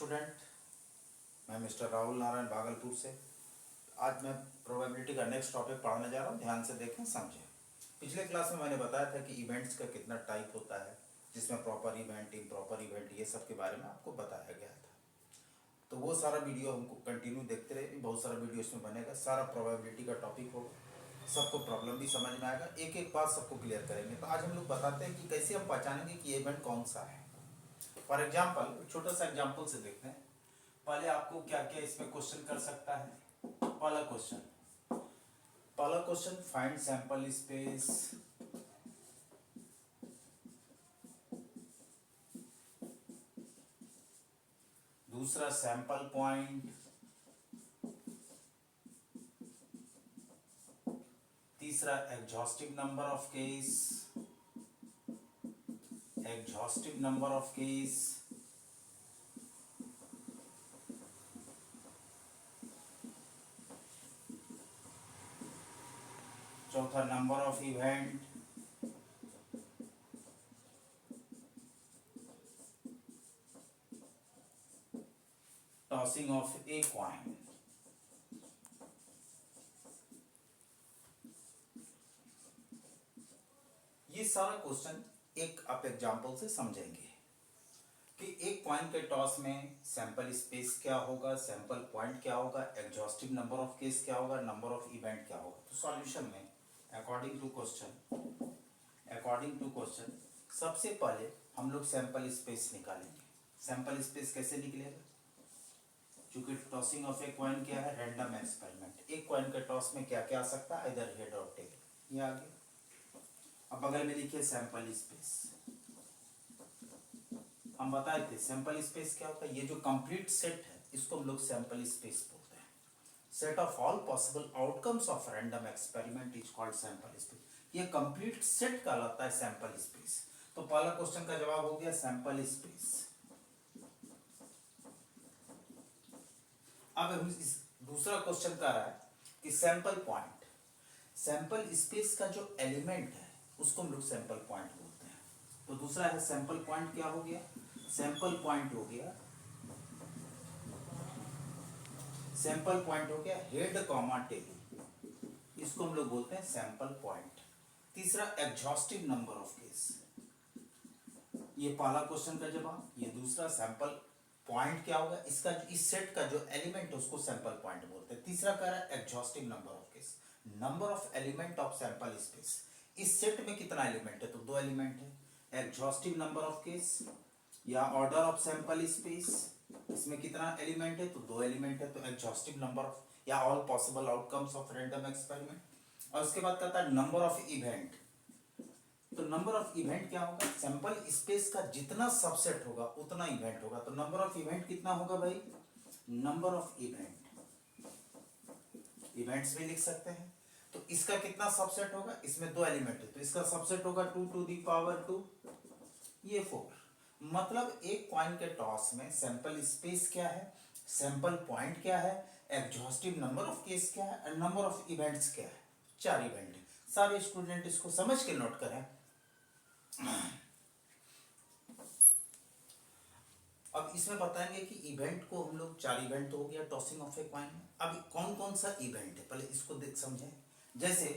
Student, मैं mister Rahul Narayan Bhagalpur से। आज मैं प्रोबेबिलिटी का नेक्स्ट टॉपिक पढ़ाने जा रहा हूँ। ध्यान से देखें, समझें। पिछले क्लास में मैंने बताया था कि इवेंट्स का कितना टाइप होता है, जिसमें प्रॉपर इवेंट, इम्प्रॉपर इवेंट, ये सब के बारे में आपको बताया गया था। तो वो सारा वीडियो हमको कंटिन्यू देखते रहे। बहुत सारा वीडियो इसमें बनेगा, सारा प्रोबेबिलिटी का टॉपिक होगा, सबको प्रॉब्लम भी समझ में आएगा, एक एक बात सबको क्लियर करेंगे। तो आज हम लोग बताते हैं कि कैसे हम पहचानेंगे कि इवेंट कौन सा है। फॉर एग्जाम्पल, छोटा सा एग्जाम्पल से देखते हैं। पहले आपको क्या क्या इसमें क्वेश्चन कर सकता है। पहला क्वेश्चन फाइंड सैंपल स्पेस। दूसरा सैंपल पॉइंट। तीसरा एग्जॉस्टिव नंबर ऑफ केस। चौथा number of event. Tossing of a coin. ये सारा क्वेश्चन एक आप एग्जांपल से समझेंगे कि एक कॉइन के टॉस में सैंपल स्पेस क्या होगा, सैंपल पॉइंट क्या होगा, एग्जॉस्टिव नंबर ऑफ केस क्या होगा, नंबर ऑफ इवेंट क्या होगा। तो सॉल्यूशन में अकॉर्डिंग टू क्वेश्चन सबसे पहले हम लोग सैंपल स्पेस निकालेंगे। सैंपल स्पेस कैसे निकलेगा? चूंकि टॉसिंग ऑफ ए कॉइन क्या है, रैंडम एक्सपेरिमेंट। एक कॉइन के टॉस में क्या क्या आ सकता है, इधर हेड और टेल। ये आगे अब बगल में लिखिए सैंपल स्पेस। हम बताए थे सैंपल स्पेस क्या होता है। ये जो कंप्लीट सेट है इसको हम लोग सैंपल स्पेस बोलते हैं। Set of all possible outcomes of random experiment is called sample space. ये कंप्लीट सेट कहलाता है सैंपल स्पेस। तो पहला क्वेश्चन का जवाब हो गया सैंपल स्पेस। अब हम इस दूसरा क्वेश्चन कर रहा है कि सैंपल पॉइंट। सैंपल स्पेस का जो एलिमेंट है उसको हम लोग सैंपल पॉइंट बोलते हैं। तो दूसरा है सैंपल पॉइंट। क्या हो गया? सैंपल पॉइंट हो गया हेड कॉमा टेल। इसको हम लोग बोलते हैं सैंपल पॉइंट। तीसरा एग्जॉस्टिव नंबर ऑफ केस। ये पहला क्वेश्चन का जवाब। ये दूसरा सैंपल पॉइंट क्या होगा, इसका इस सेट का जो एलिमेंट है उसको सैंपल पॉइंट बोलते हैं। तीसरा कह रहा है exhaustive number of case, number of element of sample space. इस सेट में कितना एलिमेंट है? तो दो एलिमेंट है। एग्जॉस्टिव नंबर ऑफ केस या ऑर्डर ऑफ सैंपल स्पेस, इसमें कितना एलिमेंट है? तो दो एलिमेंट है। तो एग्जॉस्टिव नंबर ऑफ या all possible outcomes of random experiment. और उसके बाद कहता है नंबर ऑफ इवेंट। तो नंबर ऑफ इवेंट क्या होगा? सैंपल स्पेस का जितना सबसेट होगा उतना इवेंट होगा। तो नंबर ऑफ इवेंट कितना होगा भाई? नंबर ऑफ इवेंट्स भी लिख सकते हैं। तो इसका कितना सबसेट होगा? इसमें दो एलिमेंट है तो इसका सबसेट होगा 2 टू दी पावर 2, ये 4। मतलब एक कॉइन के टॉस में सैंपल स्पेस क्या है, सैंपल पॉइंट क्या है, एग्जॉस्टिव नंबर ऑफ केस क्या है और नंबर ऑफ इवेंट्स क्या है। 4 इवेंट है। सारे स्टूडेंट इसको समझ के नोट करें। अब इसमें बताएंगे कि इवेंट को हम लोग 4 इवेंट तो हो गया टॉसिंग ऑफ ए कॉइन में। अब कौन कौन सा इवेंट है पहले इसको देख समझें। जैसे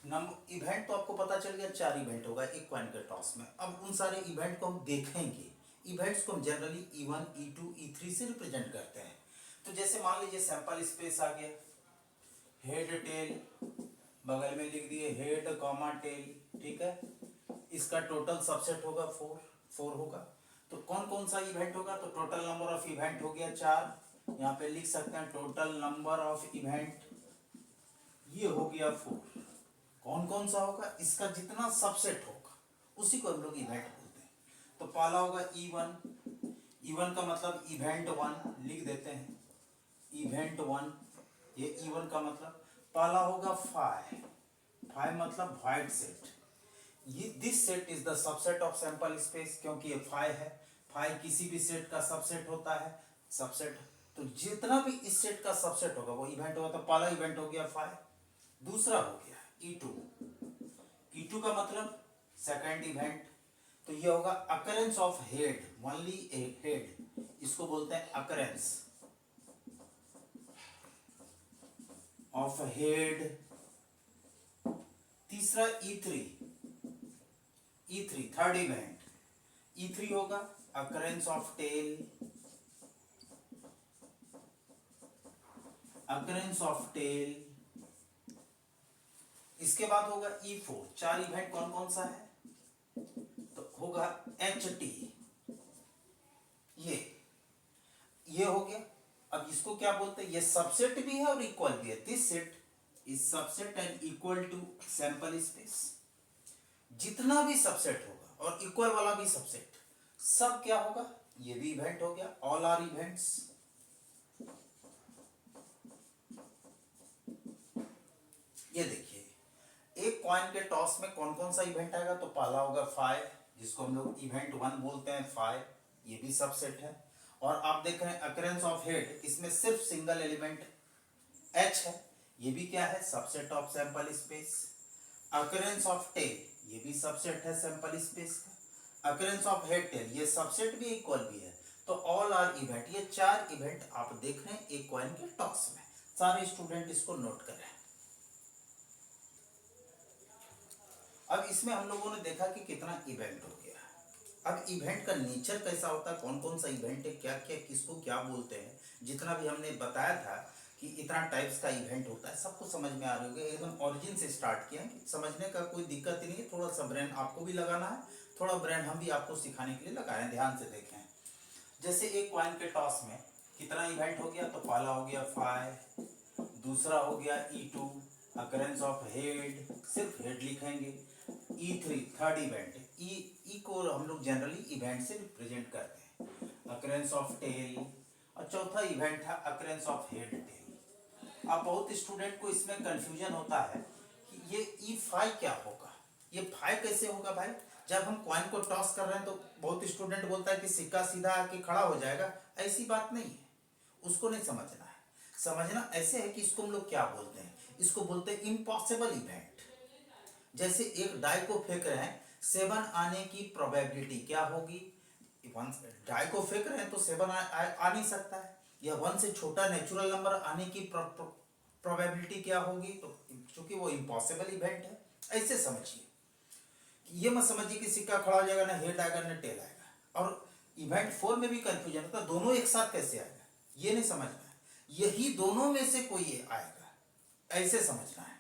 नंबर इवेंट तो आपको पता चल गया 4 इवेंट होगा एक कॉइन के टॉस में। अब उन सारे इवेंट को हम देखेंगे। इवेंट्स को हम जनरली E1, E2, E3 से रिप्रेजेंट करते हैं। तो जैसे मान लीजिए सैंपल स्पेस आ गया, हेड टेल, बगल में लिख दिए हेड कॉमा टेल, ठीक है। इसका टोटल सबसेट होगा 4 होगा। तो कौन कौन सा इवेंट होगा? तो टोटल नंबर ऑफ इवेंट हो गया 4। यहाँ पे लिख सकते हैं टोटल नंबर ऑफ इवेंट, ये हो गया 4। कौन कौन सा होगा? इसका जितना सबसेट होगा उसी को हम लोग इवेंट बोलते हैं। तो पहला होगा E1 का मतलब इवेंट 1 लिख देते हैं, इवेंट 1। ये E1 का मतलब पहला होगा 5 मतलब वाइड सेट। ये this set is the subset of sample space, क्योंकि ये 5 है। 5 किसी भी सेट का सबसेट होता है, सबसेट। तो जितना भी इस सेट का सबसेट होगा वो इवेंट होगा। तो पहला इवेंट हो गया 5। दूसरा हो गया E2 का मतलब सेकंड इवेंट। तो ये होगा occurrence of head, only A head, इसको बोलते हैं अकरेंस ऑफ हेड। तीसरा E3 थर्ड इवेंट E3 होगा occurrence of tail, occurrence of tail. इसके बाद होगा E4। चार इवेंट कौन कौन सा है तो होगा HT, ये हो गया। अब इसको क्या बोलते हैं, ये सबसेट भी है और इक्वल भी है। This set is subset and equal to sample space. जितना भी सबसेट होगा और इक्वल वाला भी सबसेट, सब क्या होगा, ये भी इवेंट हो गया। All are events. ये देखिए एक कॉइन के टॉस में कौन कौन सा इवेंट आएगा, तो पहला होगा 5 जिसको हम लोग इवेंट 1 बोलते हैं 5, ये भी सबसेट है। और आप देख रहे हैं अकरेंस ऑफ हेड, इसमें सिर्फ सिंगल एलिमेंट H है, ये भी क्या है, subset of sample space. Occurrence of tail ये भी सबसेट है सैंपल स्पेस का। अकरेंस ऑफ हेड टेल ये सबसेट भी इक्वल भी है। तो ऑल आर इवेंट, ये चार इवेंट आप देख रहे हैं एक कॉइन के टॉस में। सारे स्टूडेंट इसको नोट करें। अब इसमें हम लोगों ने देखा कि कितना इवेंट हो गया। अब इवेंट का नेचर कैसा होता है, कौन कौन सा इवेंट है, क्या क्या किसको क्या बोलते हैं, जितना भी हमने बताया था कि इतना टाइप्स का इवेंट होता है, सबको समझ में आ रही होगी। एकदम ओरिजिन से स्टार्ट किया, समझने का कोई दिक्कत ही नहीं है। थोड़ा सा ब्रेन आपको भी लगाना है, थोड़ा ब्रेन हम भी आपको सिखाने के लिए लगाए। ध्यान से देखें, जैसे एक कॉइन के टॉस में कितना इवेंट हो गया, तो पहला हो गया 5, दूसरा हो गया E2 अकरेंस ऑफ हेड, सिर्फ हेड लिखेंगे। E3 थर्ड इवेंट, ई को हम लोग जनरली इवेंट से रिप्रेजेंट करते हैं, अकरेंस ऑफ टेल। और चौथा इवेंट था अकरेंस ऑफ हेड टेल। अब बहुत स्टूडेंट को इसमें कंफ्यूजन होता है कि ये E5 क्या होगा, ये 5 कैसे होगा भाई। जब हम कॉइन को टॉस कर रहे हैं तो बहुत स्टूडेंट बोलता है कि सिक्का सीधा आके खड़ा हो जाएगा, ऐसी बात नहीं है, उसको नहीं समझना है। समझना ऐसे है कि इसको हम लोग क्या बोलते हैं, इसको बोलते हैं इम्पॉसिबल इवेंट। जैसे एक डाई को फेंक रहे हैं, 7 आने की प्रोबेबिलिटी क्या होगी, डाई को फेंक रहे हैं तो 7 आ नहीं सकता है, या 1 से छोटा नेचुरल नंबर आने की प्रोबेबिलिटी क्या होगी, तो चूंकि वो इम्पॉसिबल इवेंट है। ऐसे समझिए, ये मत समझिए कि सिक्का खड़ा हो जाएगा, ना हेड आएगा ना टेल आएगा। और इवेंट 4 में भी कंफ्यूजन होता है, दोनों एक साथ कैसे आएगा, ये नहीं समझना है, यही दोनों में से कोई आएगा, ऐसे समझना है।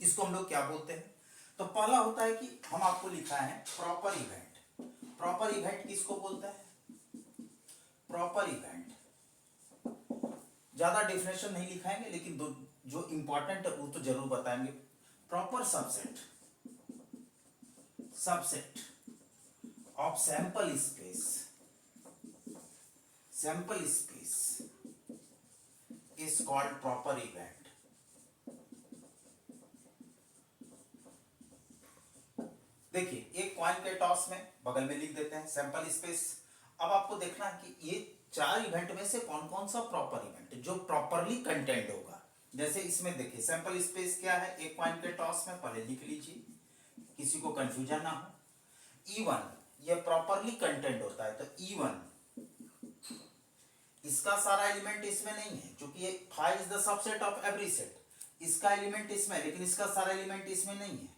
इसको हम लोग क्या बोलते हैं, तो पहला होता है कि हम आपको लिखा है प्रॉपर इवेंट। प्रॉपर इवेंट किसको बोलते हैं, प्रॉपर इवेंट। ज्यादा डेफिनेशन नहीं लिखाएंगे, लेकिन दो जो इंपॉर्टेंट है वो तो जरूर बताएंगे। Proper subset, subset of sample space, sample space is called proper event. देखिए एक कॉइन के टॉस में बगल में लिख देते हैं सैंपल स्पेस। अब आपको देखना है कि ये चार इवेंट में से कौन कौन सा प्रॉपर इवेंट है जो प्रॉपरली कंटेंट होगा। जैसे इसमें देखिए सैंपल स्पेस क्या है, एक कॉइन के टॉस में पहले लिख लीजिए, किसी को कंफ्यूजन ना हो। E1 ये प्रॉपरली कंटेंट होता है, तो E1 इसका सारा एलिमेंट इसमें नहीं है, क्योंकि ये 5 is the subset of every set, इसका एलिमेंट इसमें है लेकिन इसका सारा एलिमेंट इसमें नहीं है,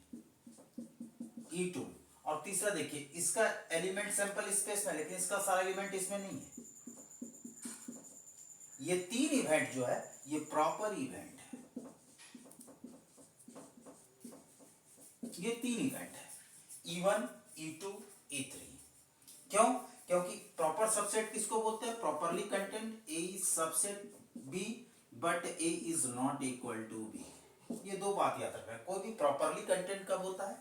E2। और तीसरा देखिए इसका एलिमेंट सैंपल स्पेस में लेकिन इसका सारा एलिमेंट इसमें नहीं है। ये तीन इवेंट जो है ये प्रॉपर इवेंट है, ये तीन इवेंट है E1 E2 E3। क्यों, क्योंकि प्रॉपर सबसेट किसको बोलते हैं, properly content A is subset B but A is not equal to B। ये दो बात याद रखना, कोई भी प्रॉपरली कंटेंट कब होता है,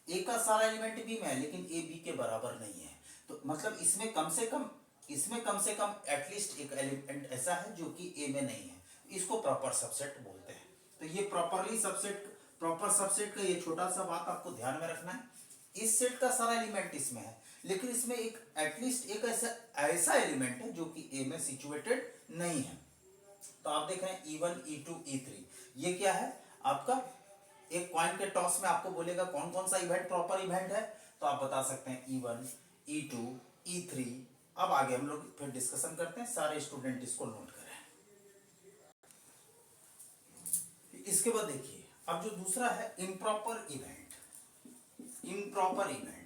ए का सारा एलिमेंट बी में है लेकिन ए बी के बराबर नहीं है, तो मतलब इसमें कम से कम एटलीस्ट एक एलिमेंट ऐसा है जो कि ए में नहीं है, इसको प्रॉपर सबसेट बोलते हैं। तो ये प्रॉपर सबसेट का ये छोटा सा बात आपको ध्यान में रखना है। इस सेट का सारा एलिमेंट इसमें है लेकिन इसमें एक एटलीस्ट एक ऐसा एलिमेंट है जो कि ए में सिचुएटेड नहीं है। तो आप देख रहे हैं E1 E2 E3, ये क्या है आपका, एक कॉइन के टॉस में आपको बोलेगा कौन कौन सा इवेंट प्रॉपर इवेंट है, तो आप बता सकते हैं E1 E2 E3 अब आगे हम लोग फिर डिस्कशन करते हैं, सारे स्टूडेंट इसको नोट करें। इसके बाद देखिए अब जो दूसरा है improper event. Improper event,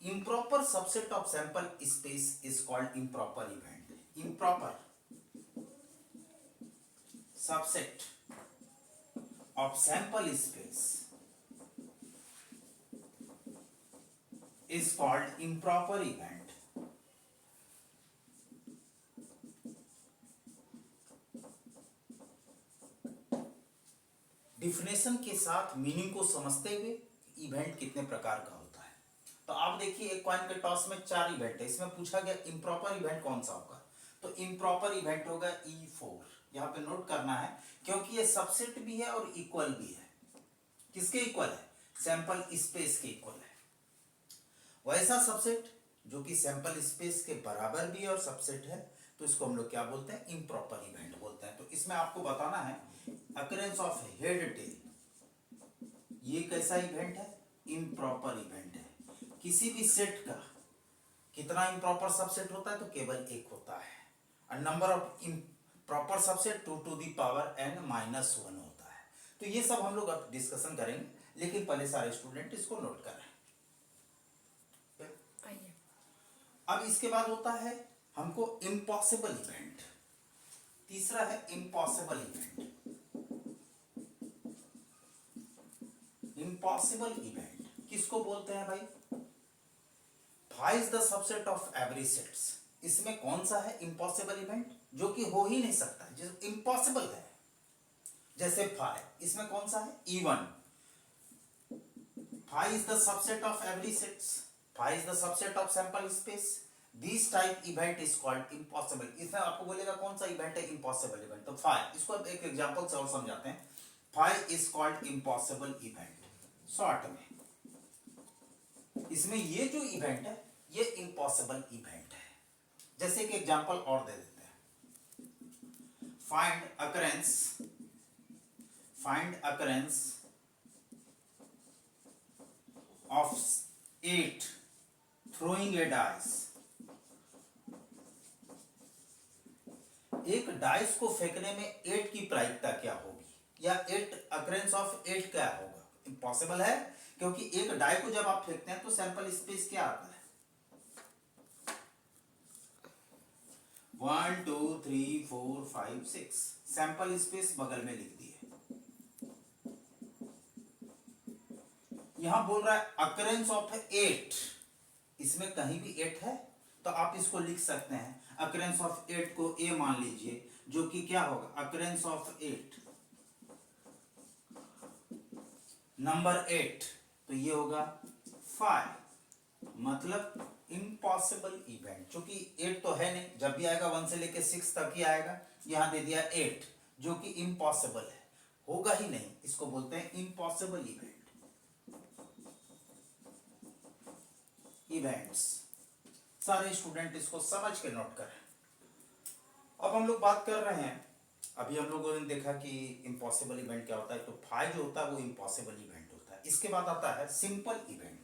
improper subset of sample space is called improper event. Improper subset of sample space is called improper event. Definition के साथ मीनिंग को समझते हुए इवेंट कितने प्रकार का होता है। तो आप देखिए एक कॉइन के टॉस में 4 इवेंट है, इसमें पूछा गया इम्प्रॉपर इवेंट कौन सा होगा, तो इम्प्रॉपर इवेंट होगा E4। यहाँ पे नोट करना है क्योंकि ये सबसेट भी है और इक्वल भी है। किसके इक्वल है? सैंपल स्पेस के इक्वल है। वैसा सबसेट जो कि सैंपल स्पेस के बराबर भी है और सबसेट है, तो इसको हम लोग क्या बोलते हैं? इम्प्रॉपर इवेंट बोलते हैं। तो इसमें आपको बताना है अकरेंस ऑफ हेड टेल, ये कैसा इवेंट है? इम्प्रॉपर इवेंट है। किसी भी सेट का कितना इम्प्रॉपर सबसेट होता है? तो केवल एक होता है। और number of improper subset 2 to the power n-1 होता है। तो ये सब हम लोग अब डिस्कशन करेंगे, लेकिन पहले सारे स्टूडेंट इसको नोट करें। अब इसके बाद होता है हमको इम्पॉसिबल इवेंट। तीसरा है इम्पॉसिबल इवेंट। इम्पॉसिबल इवेंट किसको बोलते हैं भाई? phi is the subset of every sets। इसमें कौन सा है इम्पॉसिबल इवेंट? जो कि हो ही नहीं सकता, जो इम्पॉसिबल है। जैसे phi, इसमें कौन सा है? E1। phi is the subset of every sets। phi is the subset of sample space। This type event is called impossible। इसमें आपको बोलेगा कौन सा इवेंट है इम्पॉसिबल इवेंट, तो phi। इसको एक एग्जांपल से और समझाते हैं। phi is called impossible event। Short में इसमें ये जो इवेंट है ये इम्पॉसिबल इवेंट है। जैसे कि एग्जांपल और दे देते हैं। Find occurrence of 8 throwing A dice. एक डाइस को फेंकने में 8 की प्रायिकता क्या होगी, या 8 अकरेंस ऑफ 8 क्या होगा? इम्पॉसिबल है, क्योंकि एक डाई को जब आप फेंकते हैं तो सैंपल स्पेस क्या आता है? 1 2 3 4 5 6 सैंपल स्पेस बगल में लिख दिए। यहां बोल रहा है अकरेंस ऑफ 8, इसमें कहीं भी 8 है तो आप इसको लिख सकते हैं। अकरेंस ऑफ 8 को A मान लीजिए, जो कि क्या होगा? अकरेंस ऑफ 8 नंबर 8, तो ये होगा 5, मतलब इम्पॉसिबल इवेंट। क्योंकि 8 तो है नहीं, जब भी आएगा 1 से लेके 6 तक ही आएगा। यहां दे दिया 8 जो कि इम्पॉसिबल है, होगा ही नहीं, इसको बोलते हैं इम्पॉसिबल इवेंट। इवेंट्स सारे स्टूडेंट इसको समझ के नोट करें। अब हम लोग बात कर रहे हैं, अभी हम लोगों ने देखा कि इम्पॉसिबल इवेंट क्या होता है, तो फाई जो होता है वो इम्पॉसिबल इवेंट होता है। इसके बाद आता है simple event.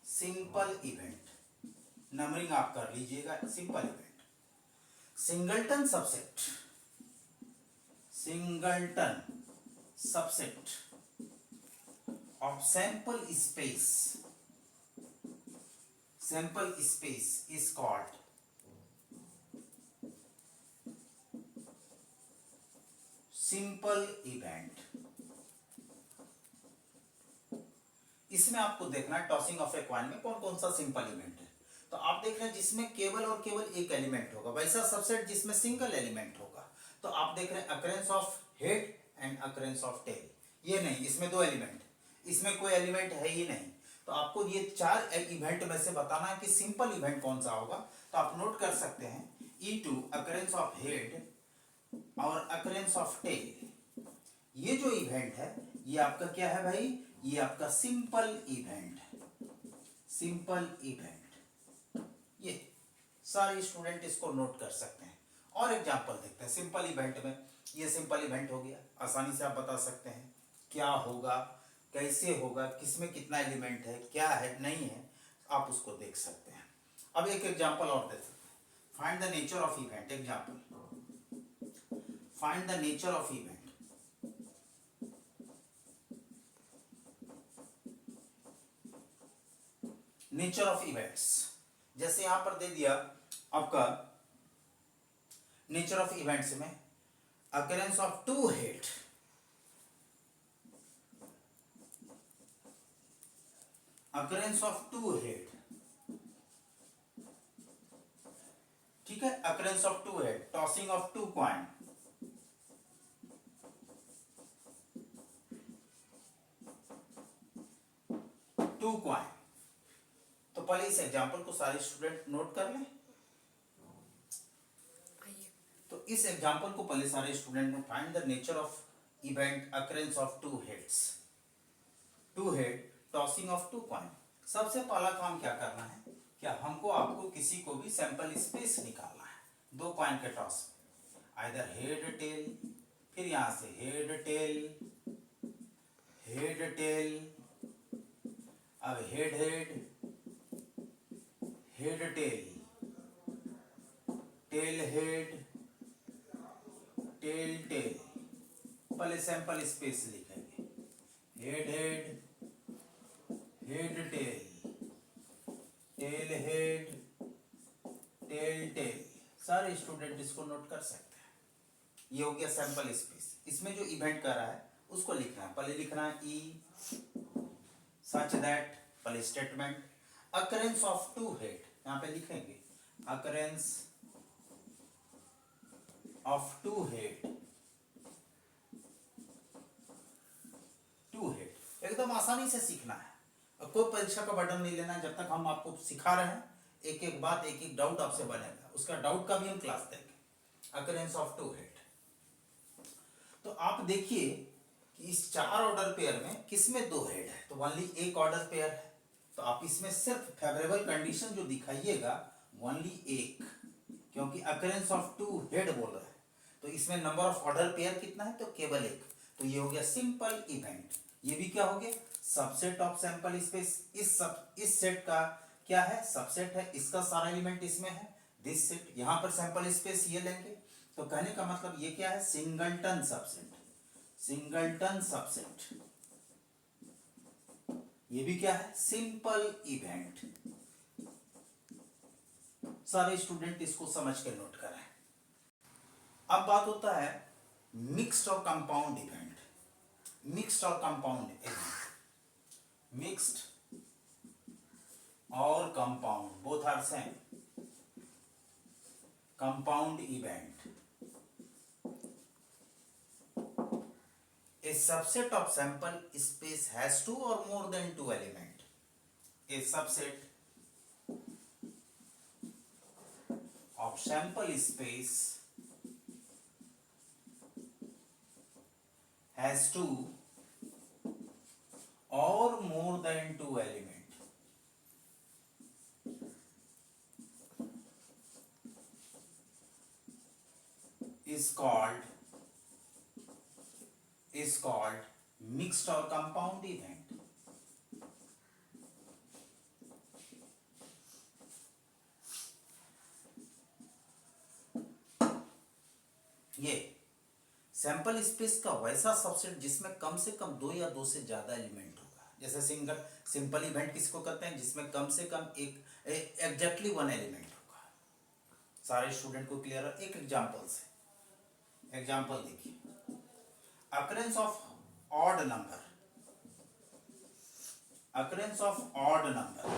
Simple event numbering आप कर लीजिएगा। Simple event singleton subset, singleton subset of sample space, sample space is called simple event. इसमें आपको देखना है टॉसिंग ऑफ ए कॉइन में कौन कौन सा सिंपल इवेंट है। तो आप देख रहे हैं जिसमें केवल और केवल एक एलिमेंट होगा, वैसा सबसेट जिसमें सिंगल एलिमेंट होगा। तो आप देख रहे हैं occurrence of head and occurrence of tail. ये नहीं, इसमें 2 एलिमेंट, इसमें कोई एलिमेंट है ही नहीं। तो आपको ये 4 इवेंट में से बताना है कि सिंपल इवेंट कौन सा होगा। तो आप नोट कर सकते हैं E2 अकरेंस ऑफ हेड और अकरेंस ऑफ टेल। ये जो इवेंट है ये आपका क्या है भाई? ये आपका सिंपल इवेंट है। सिंपल इवेंट, ये सारे स्टूडेंट इसको नोट कर सकते हैं। और एग्जांपल देखते हैं सिंपल इवेंट में। ये सिंपल इवेंट हो गया, आसानी से आप बता सकते हैं क्या होगा। कैसे होगा, किसमें कितना एलिमेंट है, क्या है नहीं है, आप उसको देख सकते हैं। अब एक एग्जांपल और दे सकते हैं, find the nature of event. Example, find the nature of event. Nature of events, जैसे यहां पर दे दिया आपका नेचर ऑफ इवेंट्स में occurrence of two head, occurrence of two head, ठीक है, occurrence of two head, tossing of two coin, two coin. तो पहले इस एग्जांपल को सारे स्टूडेंट नोट कर लें। तो इस एग्जांपल को पहले सारे स्टूडेंट ने find the nature of event occurrence of two heads, two head, tossing of two coin. सबसे पहला काम क्या करना है, क्या हमको आपको किसी को भी सैंपल स्पेस निकालना है दो कॉइन के टॉस में, आइदर हेड टेल, फिर यहां से हेड टेल, हेड टेल, अब head head, head tail, tail head, tail tail. पहले सैंपल स्पेस लिखेंगे, head head, head tail, tail head, tail tail. सारे स्टूडेंट इसको नोट कर सकते हैं। ये हो गया सैंपल स्पेस। इसमें जो इवेंट कर रहा है उसको लिखना है, पहले लिखना है ई सच दैट, पहले statement occurrence of two head, यहां पे लिखेंगे occurrence of two head, two head. एकदम आसानी से सीखना है और कोई परीक्षा का बर्डन नहीं लेना है। जब तक हम आपको सिखा रहे हैं एक एक बात, एक एक डाउट आपसे बनेगा, उसका डाउट का भी हम क्लास देंगे। अकरेंस ऑफ टू हेड, तो आप देखिए कि इस चार ऑर्डर पेयर में किसमें दो हेड है, तो ओनली एक ऑर्डर पेयर है। तो आप इसमें सिर्फ फेवरेबल कंडीशन जो दिखाइएगा ओनली एक, क्योंकि अकरेंस ऑफ टू हेड बोल रहा है, तो इसमें नंबर ऑफ ऑर्डर पेयर कितना है, तो केवल एक। तो ये हो गया सिंपल इवेंट। ये भी क्या हो गया, सबसेट ऑफ सैंपल स्पेस। इस सेट का क्या है, सबसेट है, इसका सारा एलिमेंट इसमें है, दिस सेट। यहां पर सैंपल स्पेस ये लेंगे, तो कहने का मतलब ये क्या है, सिंगलटन सबसेट, सिंगलटन सबसेट। ये भी क्या है, सिंपल इवेंट। सारे स्टूडेंट इसको समझ के नोट करें। अब बात होता है मिक्स्ड और कंपाउंड इवेंट। मिक्स्ड और कंपाउंड इवेंट, मिक्स्ड और compound both are same. Compound event, a subset of sample space has two or more than two element. A subset of sample space has two or more than two element. Is called mixed or compound event. ये sample space का वैसा subset जिसमें कम से कम दो या दो से ज्यादा एलिमेंट होगा। जैसे सिंपल इवेंट किसको कहते हैं, जिसमें कम से कम एक एग्जैक्टली वन एलिमेंट होगा। सारे स्टूडेंट को क्लियर है। एक एग्जांपल से, एग्जांपल देखिए, occurrence of odd number, occurrence of odd number,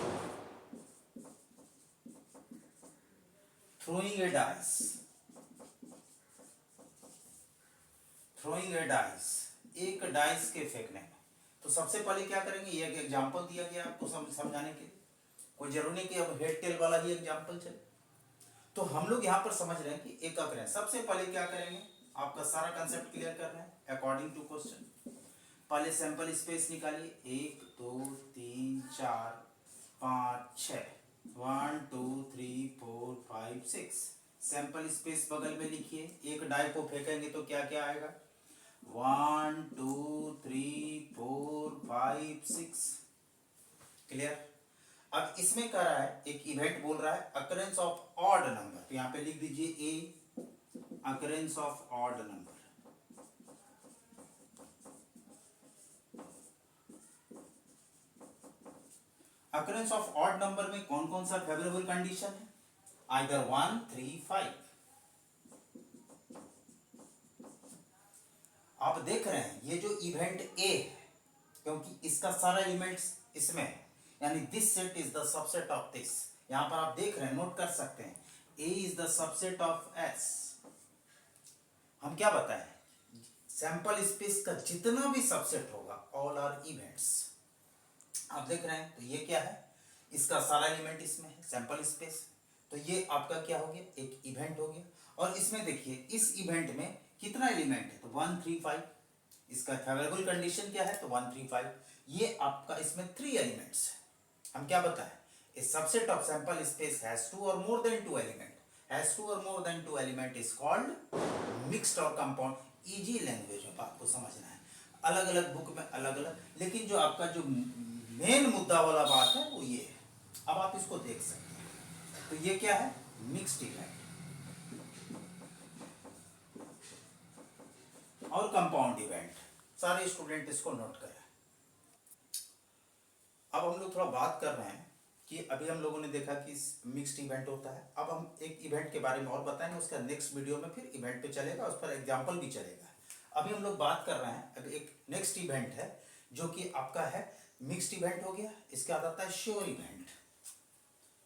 throwing a dice, throwing a dice, एक डाइस के फेंकने में। तो सबसे पहले क्या करेंगे, ये एक एग्जांपल दिया गया आपको समझाने के लिए, कोई जरूरी नहीं कि अब हेड टेल वाला ही एग्जांपल चले। तो हम लोग यहाँ पर समझ रहे हैं कि एक occurrence, सबसे पहले क्या करेंगे, आपका सारा कंसेप्ट क्लियर कर रहे हैं अकॉर्डिंग टू क्वेश्चन। पहले सैंपल स्पेस निकालिए, 1 2 3 4 5 6, 1 2 3 4 5 6। सैंपल स्पेस बगल में लिखिए, एक डाई को फेंकेंगे तो क्या क्या आएगा, 1 2 3 4 5 6। क्लियर। अब इसमें कह रहा है, एक इवेंट बोल रहा है अकरेंस ऑफ ऑड नंबर, तो यहां पे लिख दीजिए A, occurrence of odd number. Occurrence of odd number में कौन कौन सा फेवरेबल कंडीशन है? आइदर 1 3 5। आप देख रहे हैं ये जो इवेंट ए है, क्योंकि इसका सारा एलिमेंट्स इसमें है, यानी this set is the subset of this. यहां पर आप देख रहे हैं, नोट कर सकते हैं, A is the subset of S. हम क्या बताएं, सैंपल स्पेस का जितना भी सबसेट होगा ऑल आर इवेंट्स। आप देख रहे हैं, तो ये क्या है, इसका सारा एलिमेंट इसमें है, सैंपल स्पेस। तो ये आपका क्या हो गया, एक इवेंट हो गया। और इसमें देखिए, इस इवेंट में कितना एलिमेंट है, तो 1 3 5। इसका फेवरेबल कंडीशन क्या है, तो 1 3 5। ये आपका इसमें 3 एलिमेंट्स है। हम क्या बताएं, a subset of sample space has 2 और मोर देन 2 एलिमेंट, हैज 2 और more than 2 element is called mixed और कंपाउंड। इजी लैंग्वेज में बात को समझना है, अलग अलग बुक में अलग अलग, लेकिन जो आपका जो मेन मुद्दा वाला बात है वो ये है। अब आप इसको देख सकते हैं, तो ये क्या है, मिक्स्ड इवेंट और कंपाउंड इवेंट। सारे स्टूडेंट इसको नोट करें। अब हम लोग थोड़ा बात कर रहे हैं कि अभी हम लोगों ने देखा कि मिक्स्ड इवेंट होता है। अब हम एक इवेंट के बारे में और बताएंगे, उसका नेक्स्ट वीडियो में फिर इवेंट पे चलेगा, उस पर एग्जाम्पल भी चलेगा। अभी हम लोग बात कर रहे हैं, अभी एक नेक्स्ट इवेंट है जो कि आपका है मिक्स्ड इवेंट हो गया। इसके बाद आता है श्योर इवेंट,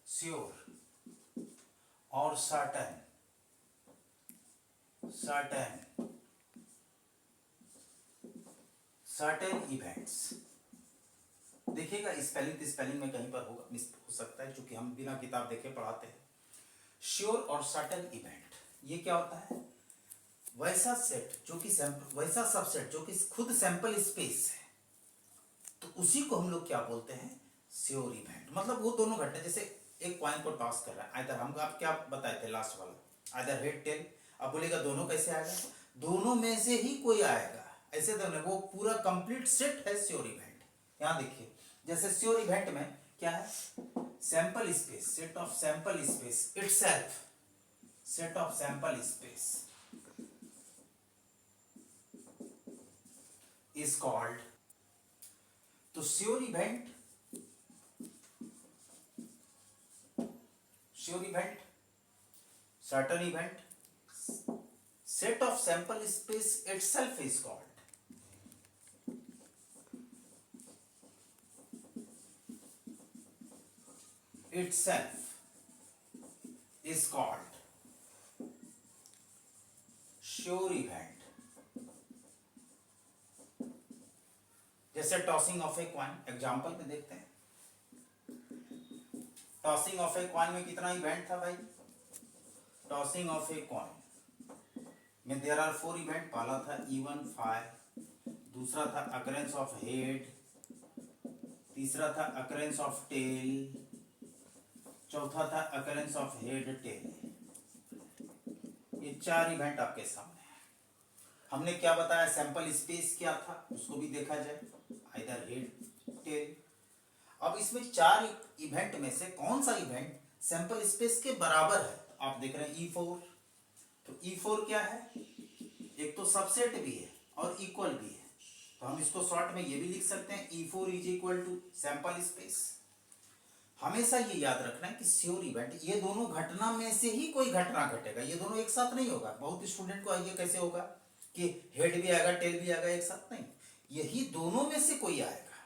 श्योर और सर्टेन, सर्टेन, सर्टेन इवेंट्स। देखिएगा स्पेलिंग में कहीं पर होगा, मिस हो सकता है, क्योंकि हम बिना किताब देखे पढ़ाते हैं। श्योर और सर्टेन इवेंट, ये क्या होता है, वैसा सेट जो कि वैसा सबसेट जो कि खुद सैंपल स्पेस है, तो उसी को हम लोग क्या बोलते हैं, श्योर इवेंट। मतलब वो दोनों घटना, जैसे एक कॉइन को टॉस कर रहा है, आइदर हम आप क्या बताए थे लास्ट वाला, आइदर हेड टेल। अब बोलेगा दोनों कैसे आएगा, दोनों में से ही कोई आएगा, ऐसे दोनों, वो पूरा कंप्लीट सेट है श्योर इवेंट। यहां देखिए, जैसे श्योर इवेंट में क्या है, sample space, set of sample space itself, set of sample space is called. तो sure event, sure event, certain event, set of sample space itself is called. itself is called sure event। जैसे tossing of a coin, example में देखते हैं, tossing of a coin में कितना event था भाई, tossing of a coin में there are 4 event. पहला था इवन 5, दूसरा था अकरेंस ऑफ हेड, तीसरा था अकरेंस ऑफ टेल, चौथा था अकरेंस ऑफ हेड टेल। ये 4 इवेंट आपके सामने है। हमने क्या बताया, सैंपल स्पेस क्या था उसको भी देखा जाए, आइदर हेड टेल। अब इसमें 4 इवेंट में से कौन सा इवेंट सैंपल स्पेस के बराबर है, तो आप देख रहे हैं E4। तो E4 क्या है, एक तो सबसेट भी है और इक्वल भी है, तो हम इसको शॉर्ट में ये भी लिख सकते हैं, E4 is equal to sample space. हमेशा ये याद रखना है कि श्योर इवेंट, ये दोनों घटना में से ही कोई घटना घटेगा, ये दोनों एक साथ नहीं होगा। बहुत स्टूडेंट को ये कैसे होगा कि हेड भी आएगा टेल भी आएगा, एक साथ नहीं, यही दोनों में से कोई आएगा,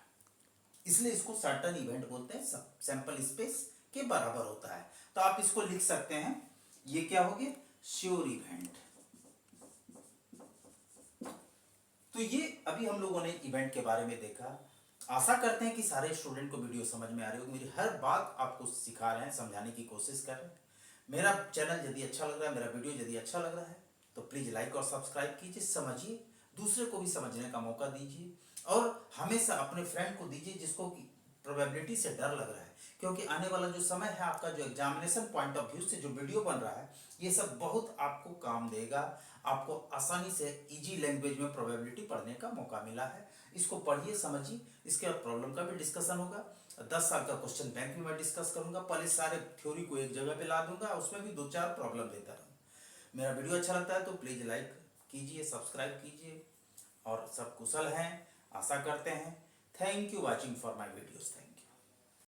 इसलिए इसको सर्टेन इवेंट बोलते हैं, सैंपल स्पेस के बराबर होता है। तो आप इसको लिख सकते हैं, ये क्या हो गया, श्योर इवेंट। तो ये अभी हम लोगों ने इवेंट के बारे में देखा। आशा करते हैं कि सारे स्टूडेंट को वीडियो समझ में आ रही होगी, मेरी हर बात आपको सिखा रहे हैं, समझाने की कोशिश कर रहे हैं। मेरा चैनल यदि अच्छा लग रहा है, मेरा वीडियो यदि अच्छा लग रहा है, तो प्लीज़ लाइक और सब्सक्राइब कीजिए, समझिए, दूसरे को भी समझने का मौका दीजिए, और हमेशा अपने फ्रेंड को दीजिए जिसको कि प्रोबेबिलिटी से डर लग रहा है, क्योंकि आने वाला जो समय है आपका, जो एग्जामिनेशन पॉइंट ऑफ व्यू से जो वीडियो बन रहा है, ये सब बहुत आपको काम देगा। आपको आसानी से इजी लैंग्वेज में प्रोबेबिलिटी पढ़ने का मौका मिला है। इसको पढ़िए, समझिए। इसके बाद प्रॉब्लम का भी डिस्कशन होगा। 10 साल का क्वेश्चन बैंक में मैं डिस्कस करूंगा। पहले सारे थ्योरी को एक जगह पे ला दूंगा, उसमें भी 2-4 प्रॉब्लम देता रहूँगा। मेरा वीडियो अच्छा लगता है तो प्लीज़ लाइक कीजिए, सब्सक्राइब कीजिए, और सब कुशल हैं आशा करते हैं। Thank you watching for my videos. Thank you.